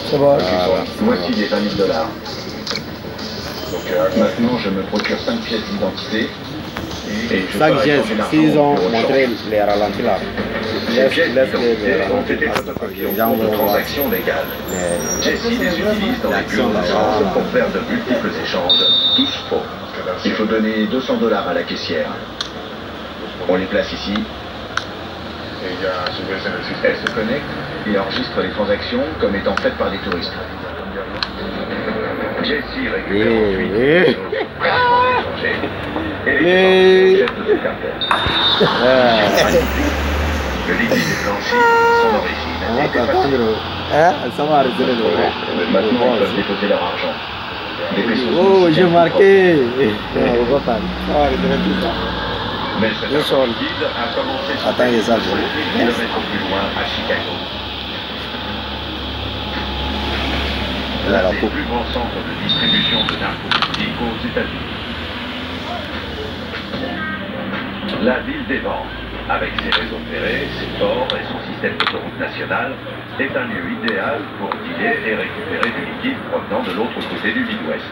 C'est bon. Voici les 20 000 dollars. Donc maintenant, je me procure 5 pièces d'identité. Et je Chaque ferai geste, changer l'argent s'ils ont au bureau de montré change. les ralentis là, Ces pièces laisse les d'identité ont ralentis été là, photographiées les au gens cours de vont voir transactions légales. Jesse les utilise dans les bureaux de change pour faire de multiples échanges, tous faux. Il faut donner 200 dollars à la caissière. On les place ici. Elle se connecte et enregistre les transactions comme étant faites par des touristes. Jesse récupère ensuite les choses fraîchement échangées et les dépense de ce cartel. Le liquide est blanchi, son origine est effacée. Ça va arrêter le droit. Maintenant, ils peuvent déposer leur argent. Des pesos Oh, j'ai marqué. Mais cet argent liquide a commencé son Attends, les arbres. kilomètres plus loin, à Chicago. L'un des plus grands centres de distribution de narcotiques aux États-Unis. La ville des ventes, avec ses réseaux ferrés, ses ports et son système d'autoroute nationale, est un lieu idéal pour dealer et récupérer du liquide provenant de l'autre côté du Midwest.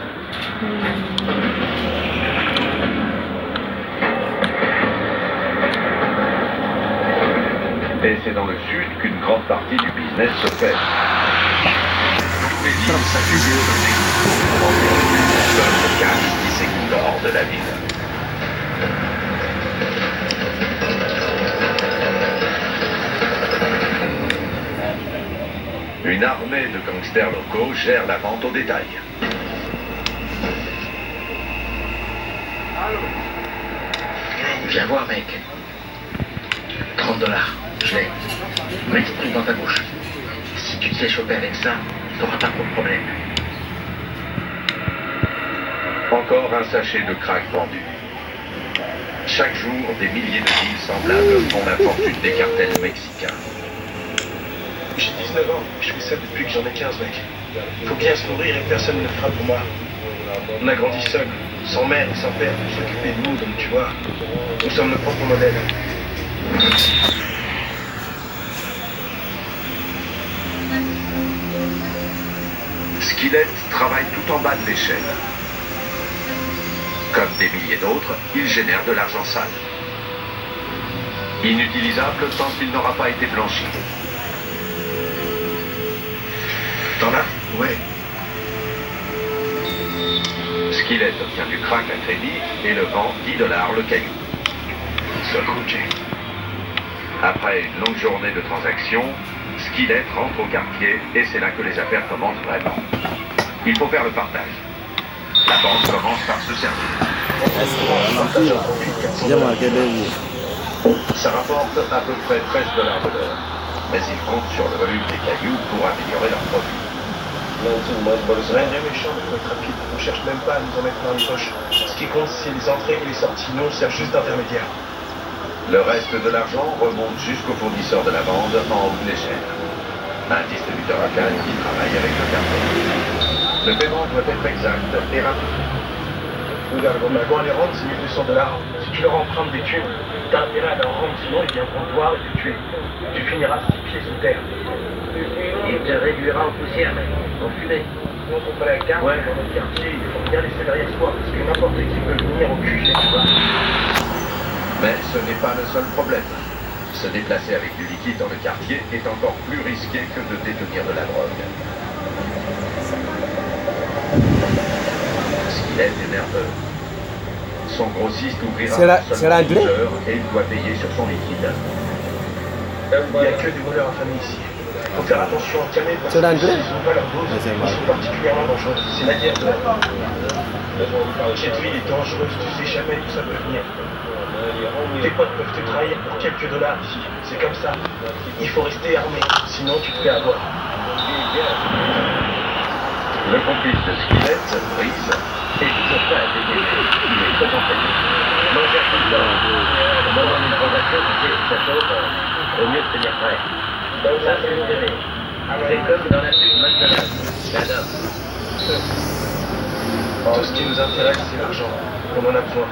Et c'est dans le sud qu'une grande partie du business se fait. Tous les villes s'accumulent pour le cash qui s'écoule hors de la ville. Une armée de gangsters locaux gère la vente au détail. Viens voir, mec. 30 dollars, je l'ai. Mets ce truc dans ta bouche. Si tu te fais choper avec ça, t'auras pas trop de problème. Encore un sachet de crack vendu. Chaque jour, des milliers de deals semblables font la fortune des cartels mexicains. J'ai 19 ans, je fais ça depuis que j'en ai 15, mec. Faut bien se nourrir et personne ne le fera pour moi. On a grandi seul, sans mère et sans père pour s'occuper de nous, donc tu vois, nous sommes nos propres modèles. Skillet travaille tout en bas de l'échelle. Comme des milliers d'autres, il génère de l'argent sale. Inutilisable tant qu'il n'aura pas été blanchi. T'en as? Ouais. Skillet obtient du crack à crédit et le vend 10 dollars le caillou. C'est cool, Jay. Après une longue journée de transactions, Skillet rentre au quartier et c'est là que les affaires commencent vraiment. Il faut faire le partage. La banque commence par se servir. Ça rapporte à peu près 13 dollars de l'heure. Mais ils comptent sur le volume des cailloux pour améliorer leur profit. Rien de méchant, il faut être rapide. On cherche même pas à nous en mettre dans les poches. Ce qui compte, c'est les entrées et les sorties. Nous, on sert juste d'intermédiaire. Le reste de l'argent remonte jusqu'au fournisseur de la bande en haut de l'échelle. Un distributeur local qui travaille avec le cartel. Le paiement doit être exact et rapide. Regarde, on va voir les rendre, c'est 1200 dollars. Si tu leur empruntes des thunes, t'as intérêt à leur rendre, sinon ils viendront te voir et te tuer. Tu finiras 6 pieds sous terre. Il te réduira en poussière, mec. En fumée. Sinon, on fait la garde dans notre quartier, il faut bien laisser derrière soi, parce que n'importe qui peut venir au QG, tu vois. Mais ce n'est pas le seul problème. Se déplacer avec du liquide dans le quartier est encore plus risqué que de détenir de la drogue. Skillet est nerveux. Son grossiste ouvrira seulement 12 heures et il doit payer sur son liquide. Il n'y a que des voleurs affamés ici. Il faut faire attention à calmer parce que s'ils n'ont pas leur dose, ils sont particulièrement dangereux. C'est la guerre de la part. Cette ville est dangereuse, tu sais jamais d'où ça peut venir. Tes potes peuvent te trahir pour quelques dollars ici. C'est comme ça. Il faut rester armé, sinon tu te fais avoir. Le complice de Skillet, Brise, est toujours prêt à dégager. Il est trop entraîné. Manger tout le temps. Au moment d'une transaction, tu sais, ça chauffe, au mieux de tenir prêt. Ça, c'est mon bébé. C'est comme dans la pub McDonald's. J'adore. Tout ce qui nous intéresse, c'est l'argent. On en a besoin.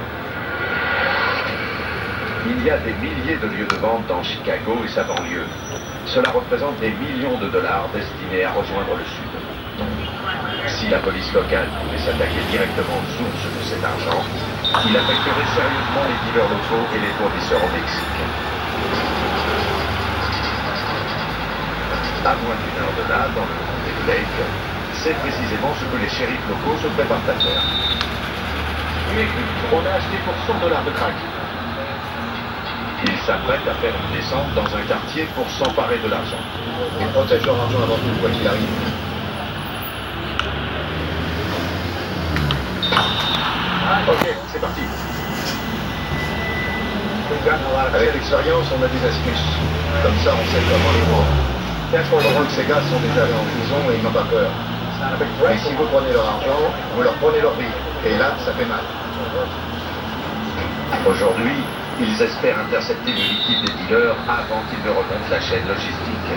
Il y a des milliers de lieux de vente dans Chicago et sa banlieue. Cela représente des millions de dollars destinés à rejoindre le Sud. Si la police locale pouvait s'attaquer directement aux sources de cet argent, il affecterait sérieusement les dealers locaux et les fournisseurs au Mexique. À moins d'une heure de là, dans le comté de Lake, c'est précisément ce que les shérifs locaux se préparent à faire. Mais on a acheté pour $100 de crack. Ils s'apprêtent à faire une descente dans un quartier pour s'emparer de l'argent. Ils protègent leur argent avant tout, quoi qu'il arrive. Ok, c'est parti. Avec l'expérience, on a des astuces. Comme ça, on sait comment les prendre. Pendant que ces gars sont déjà allés en prison et ils n'ont pas peur. Mais si vous prenez leur argent, vous leur prenez leur vie. Et là, ça fait mal. Aujourd'hui, ils espèrent intercepter le liquide des dealers avant qu'ils ne remontent la chaîne logistique.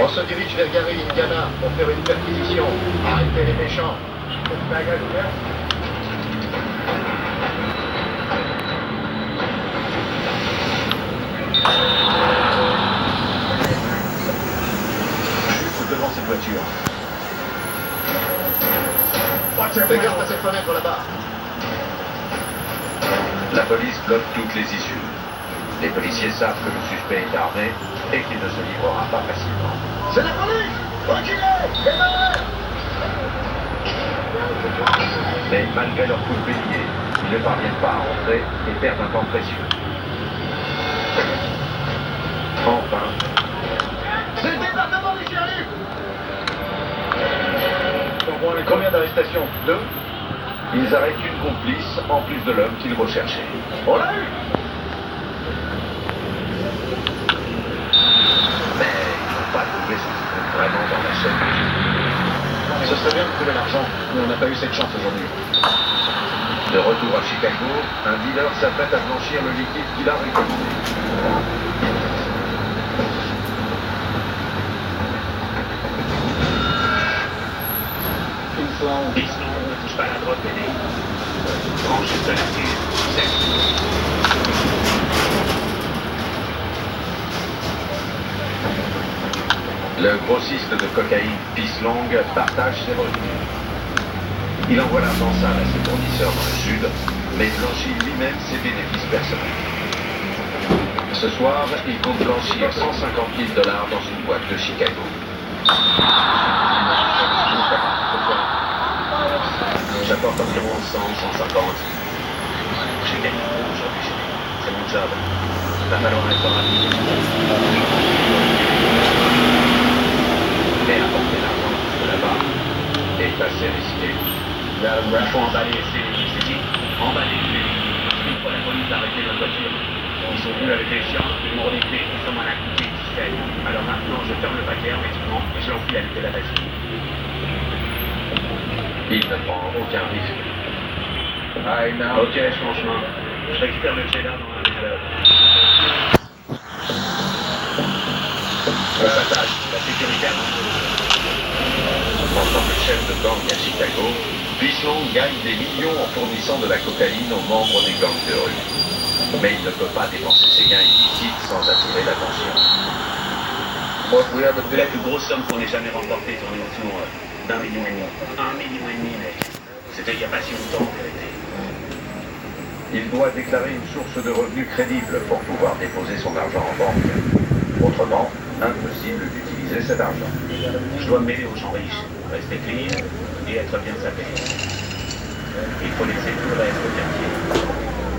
On se dirige vers Gary, Indiana, pour faire une perquisition. Arrêtez les méchants. Juste devant cette voiture. Fais gaffe à cette fenêtre là-bas. La police bloque toutes les issues. Les policiers savent que le suspect est armé et qu'il ne se livrera pas facilement. C'est la police! Reculez! Les malins! Mais malgré leur coup de bélier, ils ne parviennent pas à rentrer et perdent un temps précieux. Enfin, C'est le département des shérifs! combien d'arrestations? 2? Ils arrêtent une complice en plus de l'homme qu'ils recherchaient. On l'a eu! Mais ils n'ont pas trouvé ce qui compte vraiment dans la chaîne. Ce serait bien de trouver l'argent, mais on n'a pas eu cette chance aujourd'hui. De retour à Chicago, un dealer s'apprête à blanchir le liquide qu'il a récolté. Piston, ne touche pas la drogue, bébé. Prends juste la tire. Le grossiste de cocaïne Piston partage ses revenus. Il envoie l'argent sale à ses fournisseurs dans le sud, mais blanchit lui-même ses bénéfices personnels. Ce soir, il compte blanchir $150 000 dans une boîte de Chicago. J'apporte environ 100, 150. J'ai gagné aujourd'hui, c'est mon job. Va falloir être rapide. Mais apporter l'argent de là-bas est assez risqué. Il faut emballer, c'est dit. Emballer, une fois la police a arrêté notre voiture. Ils sont venus avec les chiens, ils m'ont remonté, ça m'en a coûté 17. Alors maintenant, je ferme le paquet hermétiquement et je l'enfile avec de la vaisselle. Il ne prend aucun risque. Ok, je suis en chemin. Je récupère le cheddar dans un réserve. On s'attache, la sécurité avance. En tant que chef de gang à Chicago, Piston gagne des millions en fournissant de la cocaïne aux membres des gangs de rue. Mais il ne peut pas dépenser ses gains illicites sans attirer l'attention. La plus grosse somme qu'on ait jamais remportée tournait autour d'1,5 million. 1,5 million, mec. C'était il n'y a pas si longtemps, en vérité. Il doit déclarer une source de revenus crédible pour pouvoir déposer son argent en banque. Autrement, impossible d'utiliser cet argent. Je dois me mêler aux gens riches, rester clean et être bien sapé. Il faut laisser tout le reste au quartier.